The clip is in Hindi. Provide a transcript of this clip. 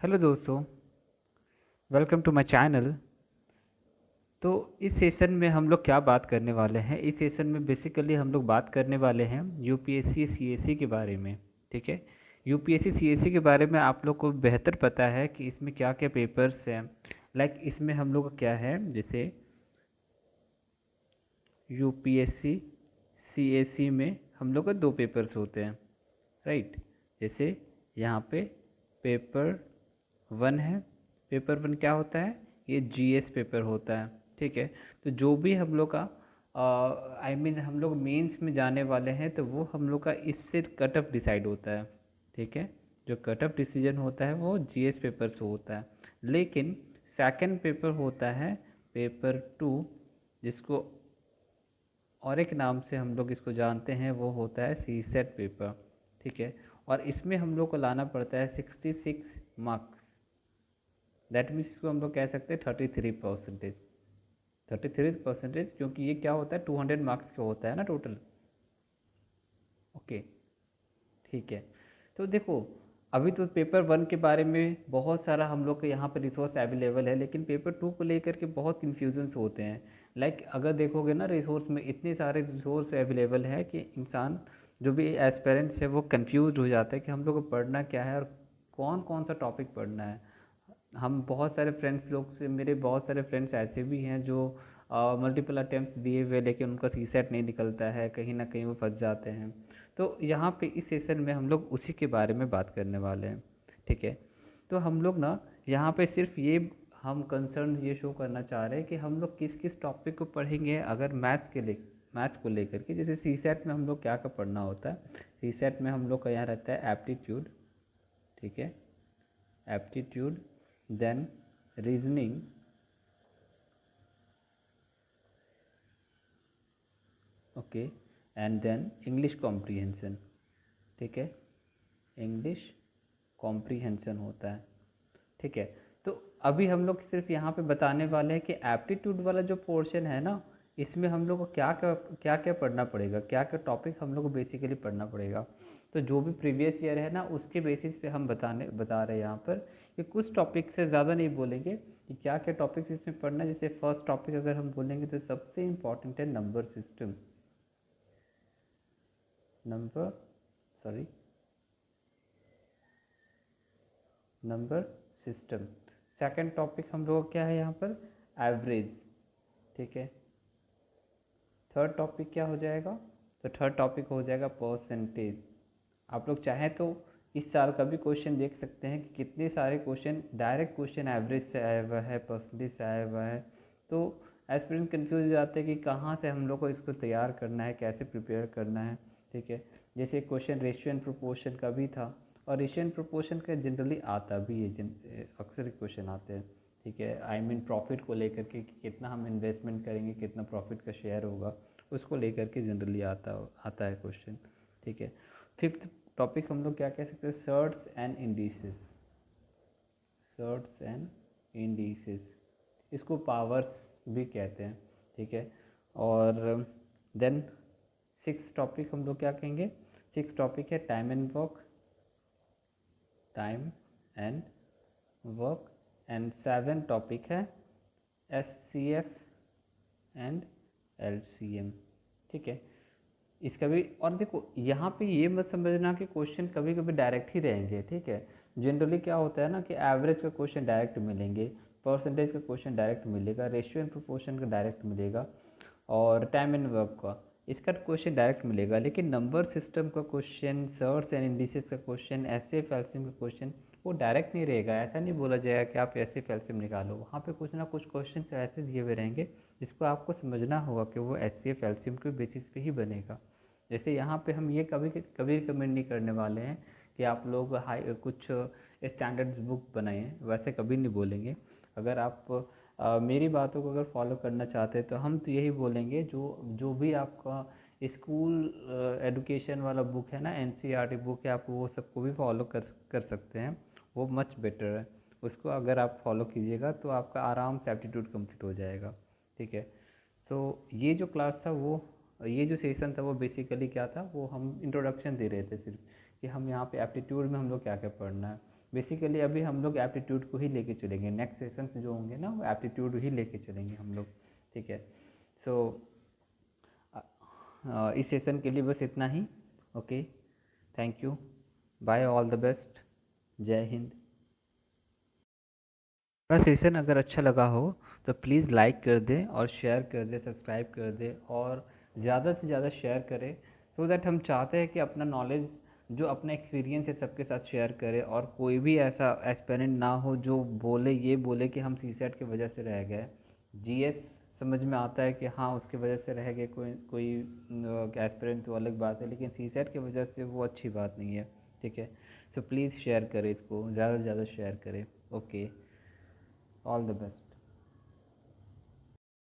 हेलो दोस्तों, वेलकम टू माय चैनल। तो इस सेशन में हम लोग क्या बात करने वाले हैं? इस सेशन में बेसिकली हम लोग बात करने वाले हैं यूपीएससी सीएससी के बारे में। ठीक है। यूपीएससी सीएससी के बारे में आप लोग को बेहतर पता है कि इसमें क्या क्या पेपर्स हैं। लाइक इसमें हम लोग का क्या है, जैसे यूपीएससी सीएससी में हम लोग का दो पेपर्स होते हैं, राइट। जैसे यहाँ पे पेपर वन है। पेपर वन क्या होता है? ये जीएस पेपर होता है। ठीक है। तो जो भी हम लोग का हम लोग मेंस में जाने वाले हैं, तो वो हम लोग का इससे कट ऑफ डिसाइड होता है। ठीक है। जो कट ऑफ डिसीजन होता है वो जीएस पेपर से होता है। लेकिन सेकंड पेपर होता है पेपर टू, जिसको और एक नाम से हम लोग इसको जानते हैं, वो होता है सी सेट पेपर। ठीक है। और इसमें हम लोग को लाना पड़ता है 66 मार्क्स। दैट मीन्स इसको हम लोग कह सकते हैं 33%। 33%, क्योंकि ये क्या होता है, 200 मार्क्स का होता है ना टोटल। ओके। ठीक है। तो देखो, अभी तो पेपर वन के बारे में बहुत सारा हम लोग के यहाँ पे रिसोर्स अवेलेबल है, लेकिन पेपर टू को लेकर के बहुत कन्फ्यूजन्स होते हैं। लाइक अगर देखोगे ना, रिसोर्स में इतने सारे रिसोर्स अवेलेबल है कि इंसान जो भी एस्पेरेंट्स है वो कंफ्यूज हो जाता है कि हम लोग को पढ़ना क्या है और कौन कौन सा टॉपिक पढ़ना है। हम बहुत सारे फ्रेंड्स लोग से, मेरे बहुत सारे फ्रेंड्स ऐसे भी हैं जो मल्टीपल अटेम्प्ट्स दिए हुए, लेकिन उनका सी सेट नहीं निकलता है, कहीं ना कहीं वो फंस जाते हैं। तो यहाँ पे इस सेशन में हम लोग उसी के बारे में बात करने वाले हैं। ठीक है। तो हम लोग ना यहाँ पे सिर्फ ये हम कंसर्न ये शो करना चाह रहे हैं कि हम लोग किस किस टॉपिक को पढ़ेंगे। अगर मैथ्स को लेकर के, जैसे सी सेट में हम लोग क्या क्या पढ़ना होता है। सी सेट में हम लोग का यहाँ रहता है एप्टीट्यूड। ठीक है। Aptitude, then reasoning, okay, and then English comprehension. ठीक है। इंग्लिश कॉम्प्रीहेंशन होता है। ठीक है। तो अभी हम लोग सिर्फ यहाँ पे बताने वाले हैं कि एप्टीट्यूड वाला जो पोर्शन है ना, इसमें हम लोग को क्या क्या पढ़ना पड़ेगा, क्या क्या टॉपिक हम लोग को बेसिकली पढ़ना पड़ेगा। तो जो भी प्रीवियस ईयर है ना, उसके बेसिस पे हम बता रहे हैं यहाँ पर कि कुछ टॉपिक से ज़्यादा नहीं बोलेंगे कि क्या क्या टॉपिक्स इसमें पढ़ना है। जैसे फर्स्ट टॉपिक अगर हम बोलेंगे तो सबसे इम्पॉर्टेंट है number system. Number sorry number system. Second topic हम लोग क्या है यहाँ पर? एवरेज। ठीक है। थर्ड टॉपिक क्या हो जाएगा? तो थर्ड टॉपिक हो जाएगा परसेंटेज। आप लोग चाहें तो इस साल का भी क्वेश्चन देख सकते हैं कि कितने सारे क्वेश्चन, डायरेक्ट क्वेश्चन एवरेज से आया हुआ है, परसेंटेज से आया हुआ है। तो एस्पिरेंट कंफ्यूज हो जाते हैं कि कहाँ से हम लोग को इसको तैयार करना है, कैसे प्रिपेयर करना है। ठीक है। जैसे क्वेश्चन रेशियो एंड प्रोपोर्शन का भी था, और रेशियो एंड प्रोपोर्शन का जनरली आता भी है, अक्सर क्वेश्चन आते हैं। ठीक है। प्रॉफिट को लेकर के कि कितना हम इन्वेस्टमेंट करेंगे, कितना प्रॉफिट का शेयर होगा, उसको लेकर के जनरली आता है क्वेश्चन। ठीक है। फिफ्थ टॉपिक हम लोग क्या कह सकते हैं? Shirts and indices. Shirts and indices, इसको पावर्स भी कहते हैं। ठीक है। और देन सिक्स टॉपिक हम लोग क्या कहेंगे? सिक्स टॉपिक है time and work. Time and work. And seven topic है S C F and L C M. ठीक है। इसका भी, और देखो यहाँ पे ये मत समझना कि क्वेश्चन कभी कभी डायरेक्ट ही रहेंगे। ठीक है। जनरली क्या होता है ना कि एवरेज का क्वेश्चन डायरेक्ट मिलेंगे, परसेंटेज का क्वेश्चन डायरेक्ट मिलेगा, रेशियो एंड प्रोपोर्शन का डायरेक्ट मिलेगा, और टाइम एंड वर्क का इसका क्वेश्चन डायरेक्ट मिलेगा। लेकिन नंबर सिस्टम का क्वेश्चन, सर्च एंड इंडिसेस का क्वेश्चन, एस एफ एल्सियम का क्वेश्चन, वो डायरेक्ट नहीं रहेगा। ऐसा नहीं बोला जाएगा कि आप एस एफ एल्सियम निकालो, वहाँ पे कुछ ना कुछ क्वेश्चन ऐसे दिए हुए रहेंगे जिसको आपको समझना होगा कि वो एस सी एफ एल्सियम के बेसिस पे ही बनेगा। जैसे यहाँ पे हम ये कभी कभी रिकमेंड नहीं करने वाले हैं कि आप लोग हाई कुछ स्टैंडर्ड्स बुक बनाएं, वैसे कभी नहीं बोलेंगे। अगर आप मेरी बातों को अगर फॉलो करना चाहते हैं तो हम तो यही बोलेंगे, जो जो भी आपका स्कूल एजुकेशन वाला बुक है ना, एनसीईआरटी बुक है, आप वो सबको भी फॉलो कर सकते हैं। वो मच बेटर है। उसको अगर आप फॉलो कीजिएगा तो आपका आराम से एप्टीट्यूड कंप्लीट हो जाएगा। ठीक है। तो ये जो क्लास था वो, ये जो सेशन था वो बेसिकली क्या था, वो हम इंट्रोडक्शन दे रहे थे सिर्फ कि हम यहाँ पे एप्टीट्यूड में हम लोग क्या क्या पढ़ना है। बेसिकली अभी हम लोग एप्टीट्यूड को ही लेके चलेंगे, नेक्स्ट सेशन जो होंगे ना वो एप्टीट्यूड ही लेके चलेंगे हम लोग, ठीक है। सो इस सेशन के लिए बस इतना ही। Okay, thank you, bye, all the best, जय हिंद। हमारा सेशन अगर अच्छा लगा हो तो प्लीज़ लाइक कर दें और शेयर कर दें, सब्सक्राइब कर दें और ज़्यादा से ज़्यादा शेयर करें, सो दैट हम चाहते हैं कि अपना नॉलेज जो अपना एक्सपीरियंस है सबके साथ शेयर करें, और कोई भी ऐसा एस्पिरेंट ना हो जो ये बोले कि हम सीसेट की वजह से रह गए। जीएस समझ में आता है कि हाँ उसकी वजह से रह गए कोई कोई एस्पिरेंट, तो अलग बात है, लेकिन सीसेट की वजह से वो अच्छी बात नहीं है, ठीक है। सो प्लीज़ शेयर करें इसको, ज़्यादा से ज़्यादा शेयर करें। Okay, all the best.